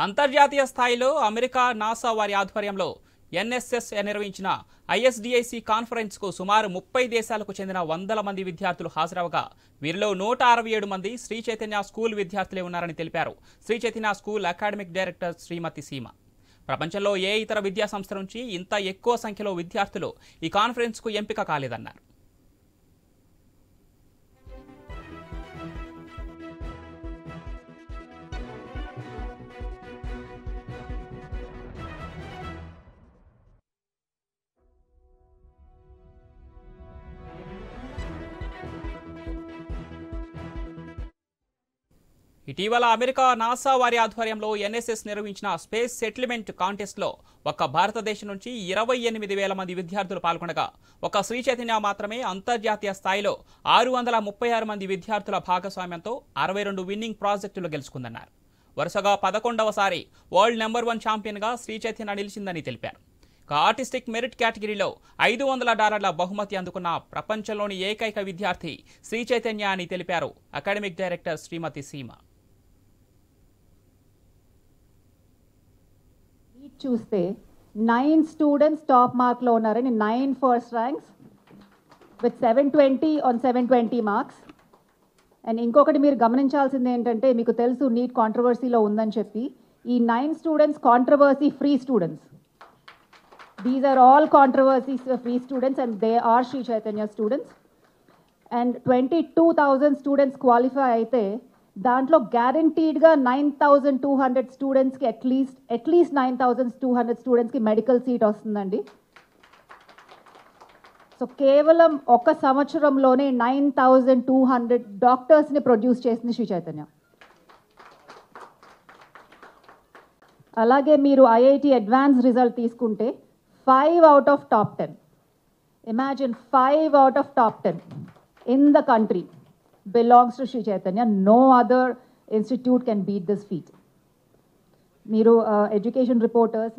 అంతర్జాతీయ స్థాయిలో America NASA వారి ఆధ్వర్యంలో ఎన్ఎస్ఎస్ నిర్వహించిన ఐఎస్డిఐసి కాన్ఫరెన్స్కు సుమారు 30 దేశాలకు చెందిన వందల మంది విద్యార్థులు హాజరవగా వీరిలో 167 మంది శ్రీ చైతన్య స్కూల్ విద్యార్థులే ఉన్నారని తెలిపారు Sri Chaitanya school academic director Srimati Seema. ప్రపంచంలో ఏ ఇతర విద్యా సంస్థ నుంచి ఇంత ఎక్కువ సంఖ్యలో విద్యార్థులు ఈ కాన్ఫరెన్స్కు ఎంపిక కాలేదన్నారు. ఇటీవల అమెరికా నాసా వారి ఆధ్వర్యంలో ఎన్ఎస్ఎస్ నిర్వహించిన స్పేస్ సెటిల్మెంట్ కాంటెస్ట్లో ఒక్క భారతదేశం నుంచి 28,000 మంది విద్యార్థులు పాల్గొనగా ఒక శ్రీ చైతన్య మాత్రమే అంతర్జాతీయ స్థాయిలో 636 మంది విద్యార్థుల భాగస్వామ్యంతో 62 విన్నింగ్ ప్రాజెక్టులు గెలుచుకుందన్నారు. వరుసగా 11వసారి వరల్డ్ నెంబర్ 1 ఛాంపియన్గా శ్రీ చైతన్య నిలిచిందని తెలిపారు. ఆర్టిస్టిక్ మెరిట్ కేటగిరీలో $500 బహుమతి అందుకున్న ప్రపంచంలోని ఏకైక విద్యార్థి శ్రీ చైతన్య అని తెలిపారు అకాడమిక్ డైరెక్టర్ శ్రీమతి సీమ. చూస్తే 9 స్టూడెంట్స్ టాప్ మార్క్లో ఉన్నారని 9 first ranks with 720 on 720 marks. And ఇంకొకటి మీరు గమనించాల్సింది ఏంటంటే, మీకు తెలుసు నీట్ కాంట్రవర్సీలో ఉందని చెప్పి, ఈ 9 students controversy free students. These are all controversy-free students and they are Sri Chaitanya students. And 22,000 students qualify అయితే దాంట్లో గ్యారంటీడ్గా 9,200 స్టూడెంట్స్కి అట్లీస్ట్ 9,200 స్టూడెంట్స్కి మెడికల్ సీట్ వస్తుందండి. సో కేవలం ఒక సంవత్సరంలోనే 9,200 డాక్టర్స్ని ప్రొడ్యూస్ చేసింది శ్రీ చైతన్య. అలాగే మీరు ఐఐటి అడ్వాన్స్ రిజల్ట్ తీసుకుంటే 5 out of top 10. Imagine 5 out of top 10 in the country belongs to Sri Chaitanya. No other institute can beat this feat. మీరు ఎడ్యుకేషన్ రిపోర్టర్స్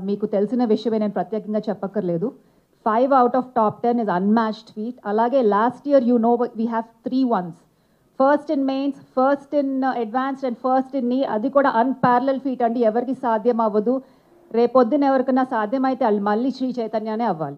మీకు తెలిసిన విషయమే, నేను ప్రత్యేకంగా చెప్పక్కర్లేదు. 5 out of top 10 is unmatched feat. అలాగే last year we have 3 ones. First in mains, first in advanced and first in neat. అది కూడా అన్పారలల్ ఫీట్ అండి, ఎవరికి సాధ్యం అవ్వదు. రేపొద్దున ఎవరికైనా సాధ్యమైతే వాళ్ళు మళ్ళీ శ్రీ చైతన్యనే అవ్వాలి.